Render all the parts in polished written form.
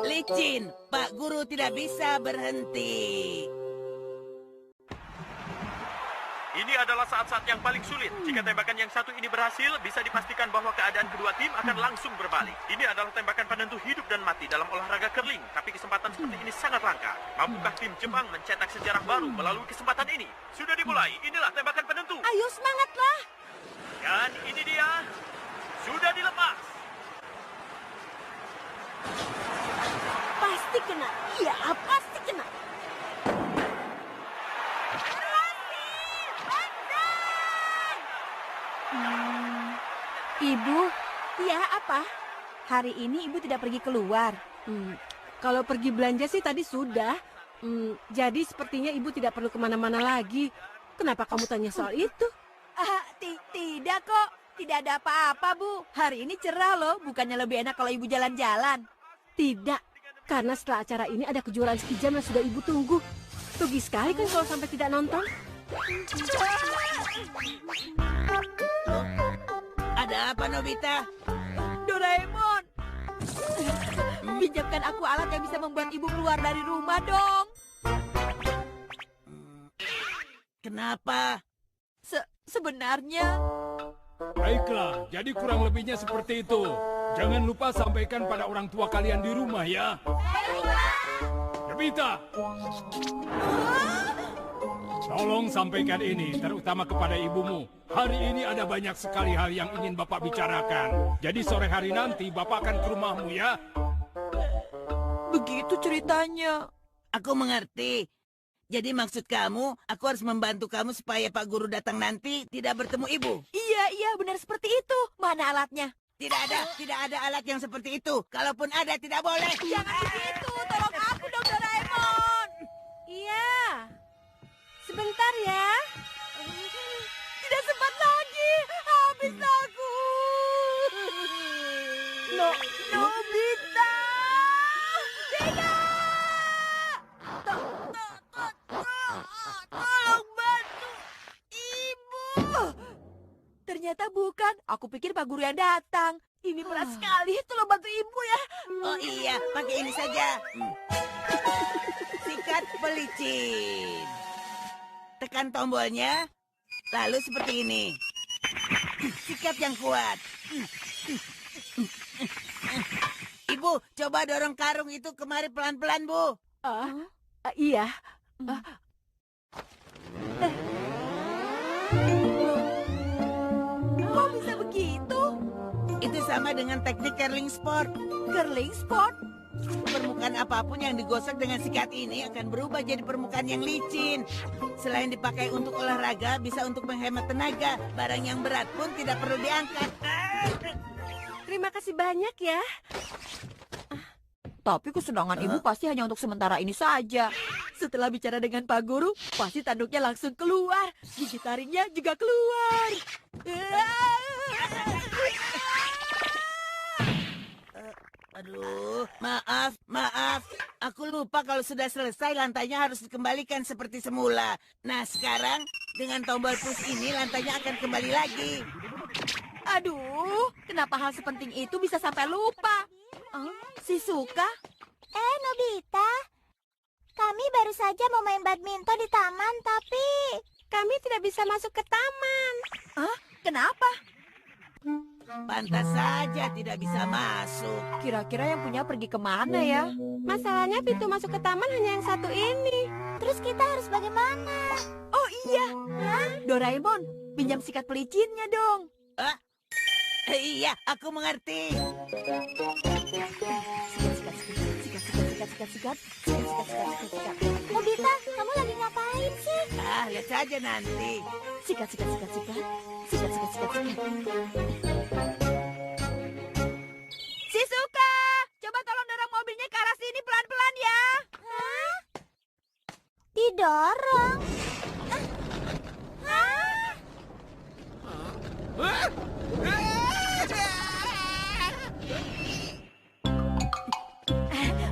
Licin, Pak Guru tidak bisa berhenti. Ini adalah saat-saat yang paling sulit. Jika tembakan yang satu ini berhasil, bisa dipastikan bahwa keadaan kedua tim akan langsung berbalik. Ini adalah tembakan penentu hidup dan mati dalam olahraga curling. Tapi kesempatan seperti ini sangat langka. Mampukah tim Jepang mencetak sejarah baru melalui kesempatan ini? Sudah dimulai, inilah tembakan penentu. Ayo semangatlah. Dan ini dia, sudah dilepas. Pasti kena. Iya, pasti kena. Ibu, Iya, apa? hari ini ibu tidak pergi keluar. Kalau pergi belanja sih tadi sudah. Jadi sepertinya ibu tidak perlu kemana-mana lagi. Kenapa kamu tanya soal itu? Tidak kok. Tidak ada apa-apa, Bu. Hari ini cerah loh. Bukannya lebih enak kalau ibu jalan-jalan. Tidak, karena setelah acara ini ada kejuaraan ski jam yang sudah ibu tunggu. Rugi sekali kan kalau sampai tidak nonton. Ada apa, Nobita? Doraemon. Pinjamkan aku alat yang bisa membuat ibu keluar dari rumah dong. Kenapa? Sebenarnya... Baiklah, jadi kurang lebihnya seperti itu. Jangan lupa sampaikan pada orang tua kalian di rumah ya. Nobita, tolong sampaikan ini, terutama kepada ibumu. Hari ini ada banyak sekali hal yang ingin Bapak bicarakan. Jadi sore hari nanti Bapak akan ke rumahmu ya. Begitu ceritanya. Aku mengerti. Jadi maksud kamu, aku harus membantu kamu supaya Pak Guru datang nanti tidak bertemu ibu? Iya, benar seperti itu. Mana alatnya? Tidak ada alat yang seperti itu. Kalaupun ada, tidak boleh. Jangan begitu, tolong aku dong, Doraemon. Iya. Sebentar ya. Tidak sempat lagi, habis aku. Nobita! Tolong bantu ibu. Ternyata bukan. Aku pikir Pak Guru yang datang. Ini berat sekali. Tolong bantu ibu ya. Oh iya, pakai ini saja. Sikat pelicin. Tekan tombolnya, lalu seperti ini. Sikat yang kuat. Ibu, coba dorong karung itu kemari pelan-pelan, Bu. Iya. Kok bisa begitu? Itu sama dengan teknik curling sport. Curling sport? Permukaan apapun yang digosok dengan sikat ini akan berubah jadi permukaan yang licin. Selain dipakai untuk olahraga, bisa untuk menghemat tenaga. Barang yang berat pun tidak perlu diangkat. Terima kasih banyak ya. Tapi kesenangan ibu pasti hanya untuk sementara ini saja. Setelah bicara dengan Pak Guru, pasti tanduknya langsung keluar. Gigi taringnya juga keluar. Aduh, maaf. Aku lupa kalau sudah selesai lantainya harus dikembalikan seperti semula. Nah, sekarang dengan tombol push ini lantainya akan kembali lagi. Aduh, kenapa hal sepenting itu bisa sampai lupa? Shizuka? Nobita, kami baru saja mau main badminton di taman, tapi Kami tidak bisa masuk ke taman. Kenapa? Pantas saja tidak bisa masuk. Kira-kira yang punya pergi kemana ya? Masalahnya pintu masuk ke taman hanya yang satu ini. terus kita harus bagaimana? Oh iya, Doraemon, pinjam sikat pelicinnya dong. Iya, aku mengerti. Sikat. Nobita, kamu lagi ngapain sih? Lihat saja nanti. Sikat. Shizuka, coba tolong dorong mobilnya ke arah sini pelan-pelan ya. Hah? Didorong?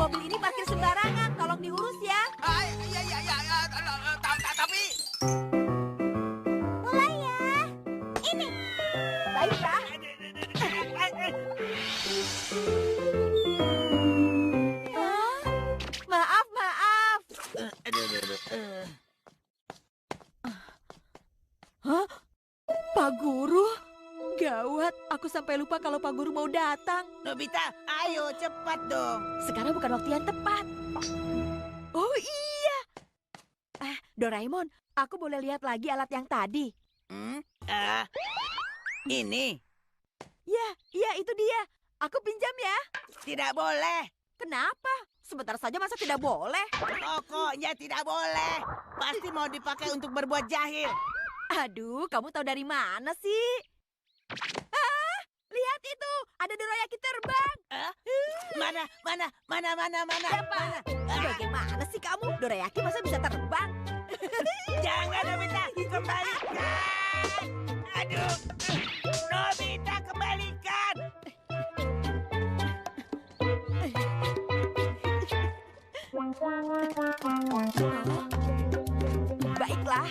Mobil ini parkir sembarangan, tolong diurus ya. Tapi Mulai ya. Ini. Baiklah. sampai lupa kalau Pak Guru mau datang. Nobita, ayo cepat dong. Sekarang bukan waktu yang tepat. Oh iya. Doraemon, aku boleh lihat lagi alat yang tadi? Ini Ya, itu dia. Aku pinjam ya. tidak boleh. Kenapa? Sebentar saja masa tidak boleh? Pokoknya tidak boleh. Pasti mau dipakai untuk berbuat jahil. Aduh, kamu tahu dari mana sih? Lihat itu, ada dorayaki terbang. Mana? Siapa? Bagaimana sih kamu? Dorayaki masa bisa terbang? Jangan, Nobita, kembalikan. Aduh, Nobita, kembalikan. Baiklah.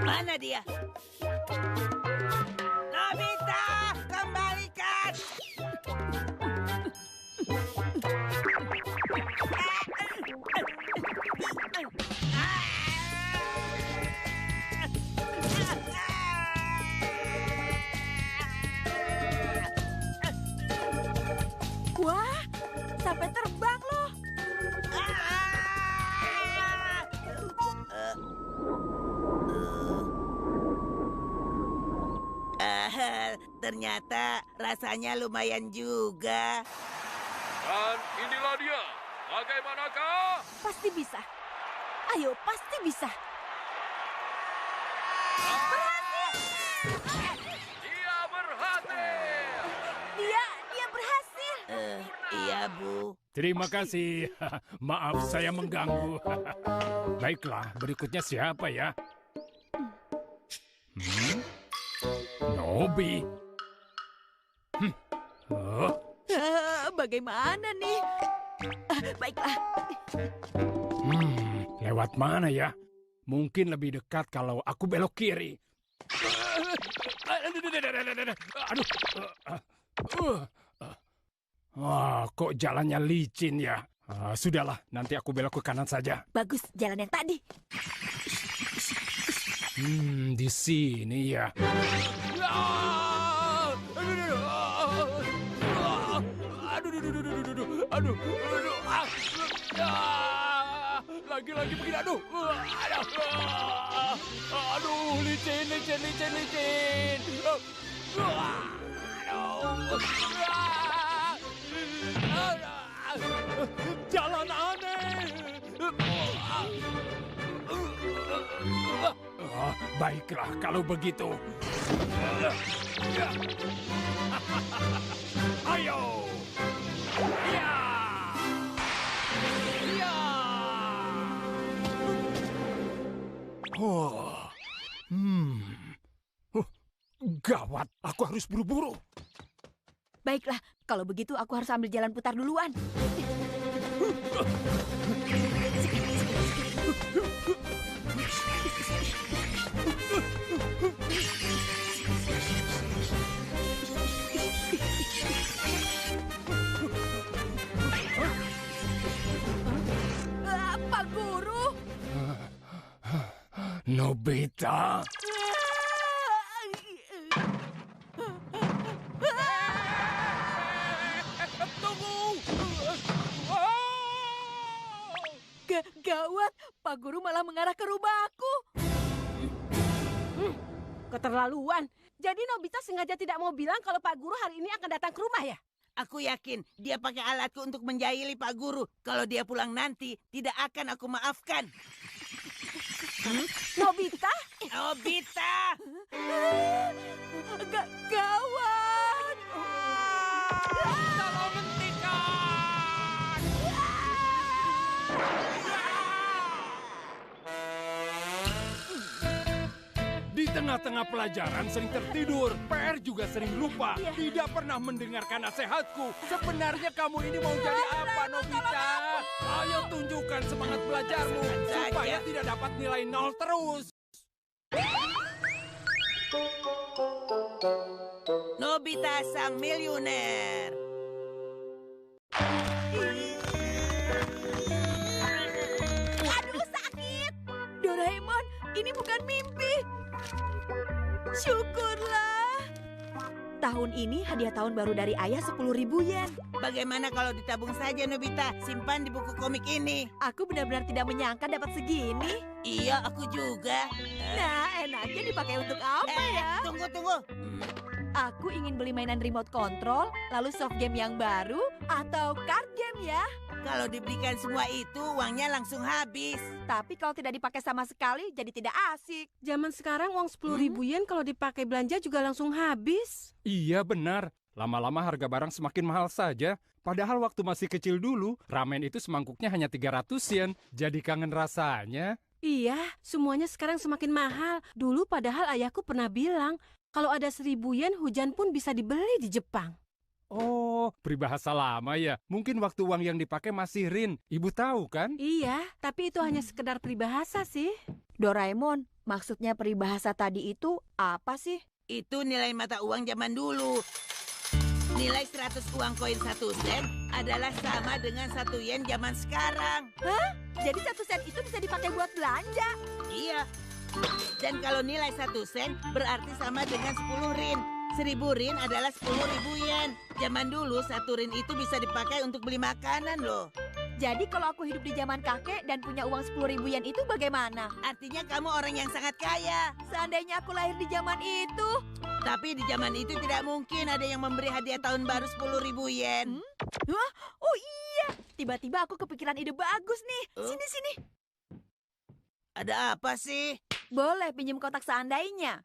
Mana dia? Nobita, kembalikan. Wah, sampai terbang loh. Ternyata rasanya lumayan juga. Dan inilah dia. Bagaimanakah? Pasti bisa. Ayo, pasti bisa. Dia berhasil. Dia berhasil. Iya, Bu. Terima kasih. Maaf saya mengganggu. Baiklah, berikutnya siapa ya? Nobi. Bagaimana nih? Baiklah. Lewat mana ya? Mungkin lebih dekat kalau aku belok kiri. Aduh. Wah, kok jalannya licin ya? Sudahlah, nanti aku belok ke kanan saja. Bagus, jalan yang tadi. Di sini ya. Aduh. Lagi begini, aduh. Aduh, licin. Jalan aneh. Baiklah kalau begitu. Ayo. Ya. Gawat, aku harus buru-buru. Baiklah, kalau begitu aku harus ambil jalan putar duluan. Pak Guru. Nobita. Gawat, Pak Guru malah mengarah ke rumahku. Keterlaluan. Jadi Nobita sengaja tidak mau bilang kalau Pak Guru hari ini akan datang ke rumah ya? Aku yakin dia pakai alatku untuk menjahili Pak Guru. Kalau dia pulang nanti, tidak akan aku maafkan. Nobita? Nobita! Gawat! Tolong hentikan! Di tengah-tengah pelajaran sering tertidur. PR juga sering lupa. Tidak pernah mendengarkan nasihatku. Sebenarnya kamu ini mau jadi apa, Nobita? Ayo tunjukkan semangat belajarmu. Supaya tidak dapat nilai 0 terus. Nobita sang miliuner. Aduh, sakit! Ini bukan mimpi. Syukurlah. Tahun ini hadiah tahun baru dari ayah 10.000 yen. Bagaimana kalau ditabung saja, Nobita? Simpan di buku komik ini. Aku benar-benar tidak menyangka dapat segini. Iya, aku juga. Nah, enaknya dipakai untuk apa ya? Tunggu. Aku ingin beli mainan remote control, lalu soft game yang baru, atau card game ya. Kalau dibelikan semua itu, uangnya langsung habis. Tapi kalau tidak dipakai sama sekali, jadi tidak asik. Zaman sekarang uang 10.000 yen kalau dipakai belanja juga langsung habis. Iya benar. Lama-lama harga barang semakin mahal saja. Padahal waktu masih kecil dulu, ramen itu semangkuknya hanya 300 yen. Jadi kangen rasanya. Iya, semuanya sekarang semakin mahal. Dulu padahal ayahku pernah bilang, kalau ada 1.000 yen hujan pun bisa dibeli di Jepang. Oh, peribahasa lama ya. Mungkin waktu uang yang dipakai masih rin. Ibu tahu kan? Iya, tapi itu hanya sekedar peribahasa sih. Doraemon, maksudnya peribahasa tadi itu apa sih? Itu nilai mata uang zaman dulu. Nilai 100 uang koin 1 sen adalah sama dengan 1 yen zaman sekarang. Hah? Jadi 1 sen itu bisa dipakai buat belanja? Iya. Dan kalau nilai 1 sen berarti sama dengan 10 rin. 1.000 rin adalah 10.000 yen. Zaman dulu 1 rin itu bisa dipakai untuk beli makanan loh. Jadi kalau aku hidup di zaman kakek dan punya uang 10.000 yen itu bagaimana? Artinya kamu orang yang sangat kaya. Seandainya aku lahir di zaman itu. Tapi di zaman itu tidak mungkin ada yang memberi hadiah tahun baru 10.000 yen. Hah? Oh iya, tiba-tiba aku kepikiran ide bagus nih. Sini. Ada apa sih? Boleh pinjam kotak seandainya.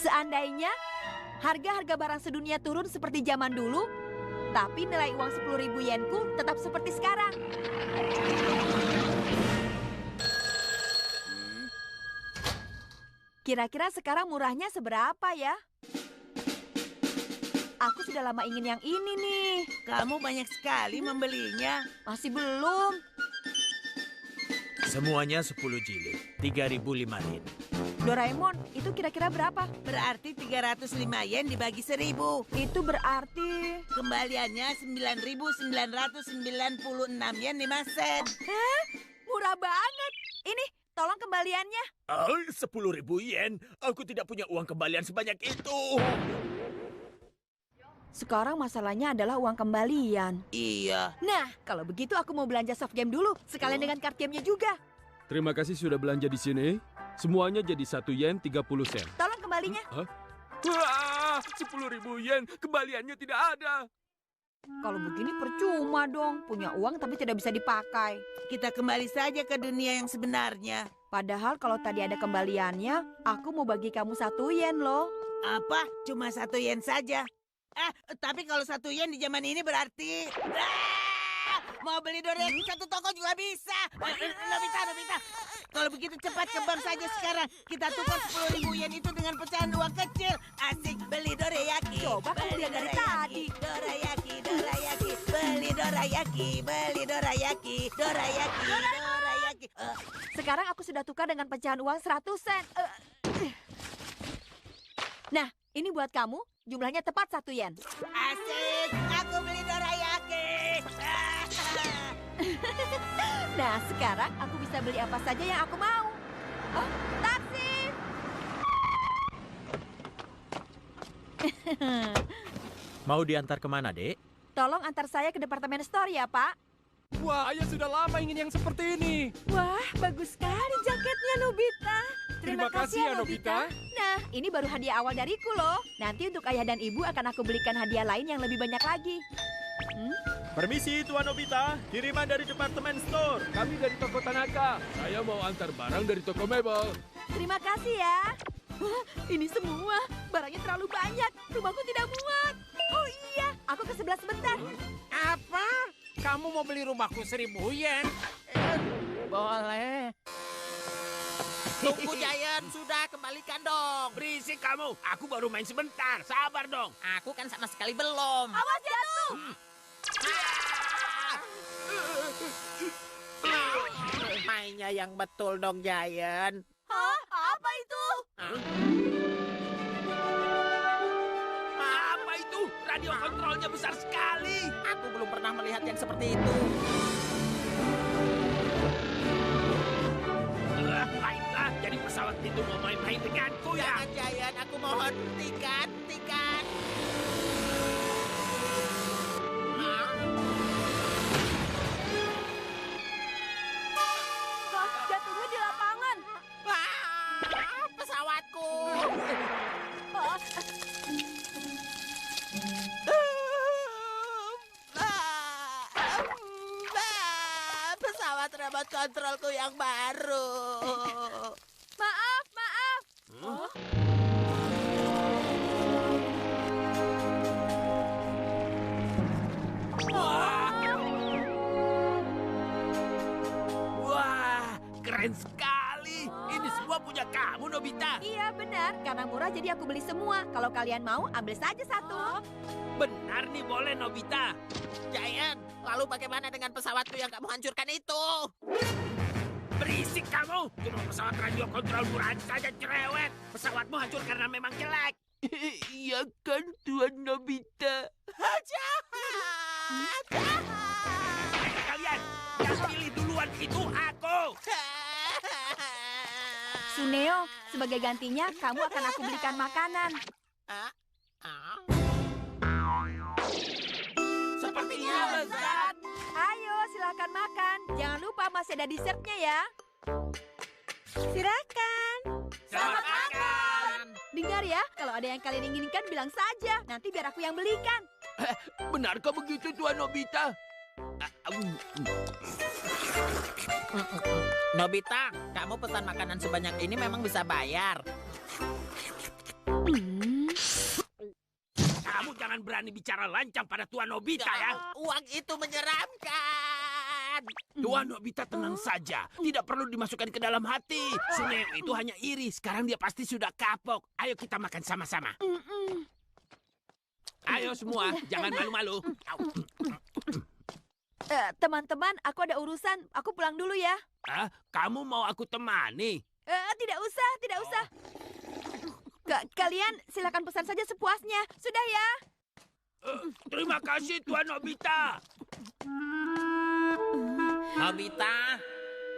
Seandainya harga-harga barang sedunia turun seperti zaman dulu, tapi nilai uang 10.000 yenku tetap seperti sekarang. Kira-kira sekarang murahnya seberapa ya? Aku sudah lama ingin yang ini nih. Kamu banyak sekali membelinya. Masih belum. Semuanya 10 jilid, 3.005 yen. Doraemon, itu kira-kira berapa? Berarti 305 yen dibagi 1.000. Itu berarti... Kembaliannya 9.996 yen 5 sen. Hah? Murah banget. Ini, tolong kembaliannya. 10.000 yen? Aku tidak punya uang kembalian sebanyak itu. Sekarang masalahnya adalah uang kembalian. Iya. Nah, kalau begitu aku mau belanja soft game dulu, sekalian dengan card game-nya juga. Terima kasih sudah belanja di sini. Semuanya jadi 1 yen 30 sen. Tolong kembalinya. Wah, 10.000 yen, kembaliannya tidak ada. Kalau begini percuma dong, punya uang tapi tidak bisa dipakai. Kita kembali saja ke dunia yang sebenarnya. Padahal kalau tadi ada kembaliannya, aku mau bagi kamu 1 yen loh. Apa? Cuma 1 yen saja? Tapi kalau 1 yen di zaman ini berarti... Mau beli dorayaki 1 toko juga bisa. Nobita. Kalau begitu cepat ke bank saja sekarang. Kita tukar 10.000 yen itu dengan pecahan uang kecil. Asik, beli dorayaki. Coba kamu lihat dari tadi. Dorayaki. Beli dorayaki. Sekarang aku sudah tukar dengan pecahan uang 100 sen. Nah, ini buat kamu. Jumlahnya tepat 1 yen. Asik, aku beli dorayaki. Nah, sekarang aku bisa beli apa saja yang aku mau. Oh, taksi! Mau diantar kemana, Dek? Tolong antar saya ke departemen store ya, Pak. Wah, ayah sudah lama ingin yang seperti ini. Wah, bagus sekali jaketnya, Nobita. Terima kasih ya, Nobita. Nah, ini baru hadiah awal dariku loh. Nanti untuk ayah dan ibu akan aku belikan hadiah lain yang lebih banyak lagi. Permisi, Tuan Nobita. Kiriman dari departemen store. Kami dari toko Tanaka. Saya mau antar barang dari toko mebel. Terima kasih ya. Wah, ini semua. Barangnya terlalu banyak. Rumahku tidak muat. Oh iya, aku ke sebelah sebentar. Apa? Kamu mau beli rumahku 1.000 yen? Boleh. Tunggu, Giant. Sudah, kembalikan dong. Berisik kamu. Aku baru main sebentar. Sabar dong. Aku kan sama sekali belum. Awas jatuh. Mainnya yang betul dong, Giant. Hah? Apa itu? radio kontrolnya besar sekali. Aku belum pernah melihat yang seperti itu. Baiklah, jadi pesawat itu mau main-main denganku ya. Jangan, Giant. Aku mohon, hentikan. Jatuhnya di lapangan. Pesawatku. Pesawat remote kontrolku yang baru. Maaf. Wah, keren sekali. Ini semua punya kamu, Nobita. Iya benar, karena murah jadi aku beli semua. Kalau kalian mau, ambil saja satu. Benar nih, boleh, Nobita. Giant, lalu bagaimana dengan pesawatku yang kamu hancurkan itu? Berisik kamu. Cuma pesawat radio kontrol murahan saja cerewet. Pesawatmu hancur karena memang jelek. Iya kan, Tuan Nobita? Kalian, yang pilih duluan itu aku. Suneo, sebagai gantinya kamu akan aku belikan makanan. Sepertinya lezat. Ayo, silakan makan. Jangan lupa masih ada dessertnya ya. Silakan. Selamat makan. Dengar ya, kalau ada yang kalian inginkan bilang saja. Nanti biar aku yang belikan. Benarkah begitu, Tuan Nobita? Nobita, kamu pesan makanan sebanyak ini memang bisa bayar. Kamu jangan berani bicara lancang pada Tuan Nobita ya. Uang itu menyeramkan. Tuan Nobita tenang saja. Tidak perlu dimasukkan ke dalam hati. Suneo itu hanya iri. Sekarang dia pasti sudah kapok. Ayo kita makan sama-sama. Ayo semua, jangan malu-malu. Teman-teman, aku ada urusan. Aku pulang dulu ya. Kamu mau aku temani? Tidak usah. Kalian silakan pesan saja sepuasnya. Sudah ya. Terima kasih, Tuan Nobita. Nobita,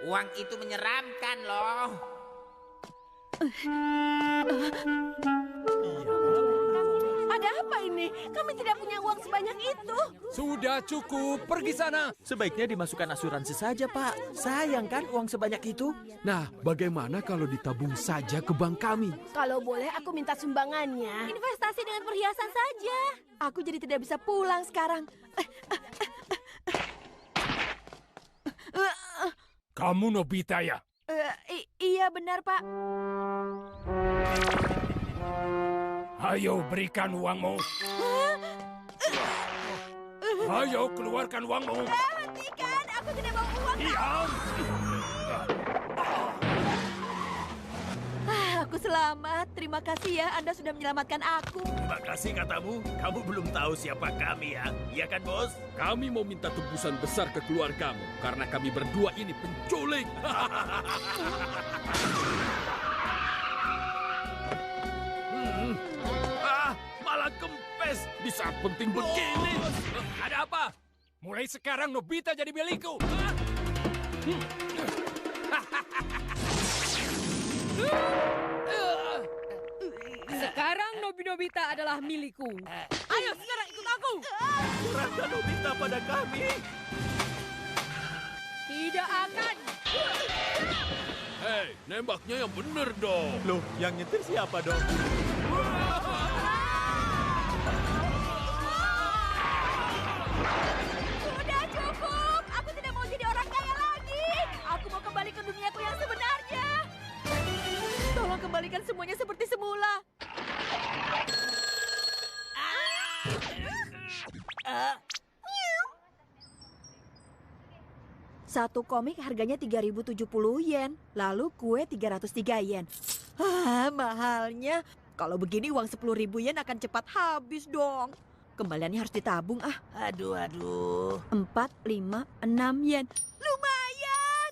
uang itu menyeramkan loh. Ada apa ini? Kami tidak punya uang sebanyak itu. Sudah cukup, pergi sana. Sebaiknya dimasukkan asuransi saja, Pak. Sayang kan uang sebanyak itu? Nah, bagaimana kalau ditabung saja ke bank kami? Kalau boleh aku minta sumbangannya. Investasi dengan perhiasan saja. Aku jadi tidak bisa pulang sekarang. Kamu Nobita ya? Iya benar, Pak. Ayo berikan uangmu. Ayo keluarkan uangmu. Hentikan, aku tidak mau uang. Diam. Aku selamat. Terima kasih ya, Anda sudah menyelamatkan aku. Terima kasih katamu. Kamu belum tahu siapa kami ya. Iya kan, Bos? Kami mau minta tebusan besar ke keluargamu karena kami berdua ini penculik. Malah kempes di saat penting begini. Ada apa? Mulai sekarang Nobita jadi milikku. Sekarang Nobita adalah milikku. Ayo sekarang ikut aku. Serahkan Nobita pada kami. Tidak akan. Hei, nembaknya yang bener dong. Loh, yang nyetir siapa dong? Sudah cukup. Aku tidak mau jadi orang kaya lagi. Aku mau kembali ke duniaku yang sebenarnya. Tolong kembalikan semuanya seperti semula. Satu komik harganya 3.070 yen, lalu kue 303 yen. Mahalnya. Kalau begini uang 10.000 yen akan cepat habis dong. Kembaliannya harus ditabung ah. Aduh. 4, 5, 6 yen. Lumayan.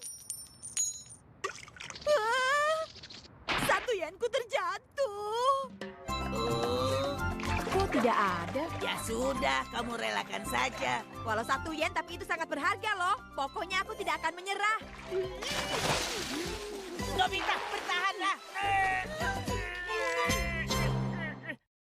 1 yenku terjatuh. tidak ada. Ya sudah, kamu relakan saja. Walau 1 yen, tapi itu sangat berharga loh. Pokoknya aku tidak akan menyerah. Nobita, bertahanlah.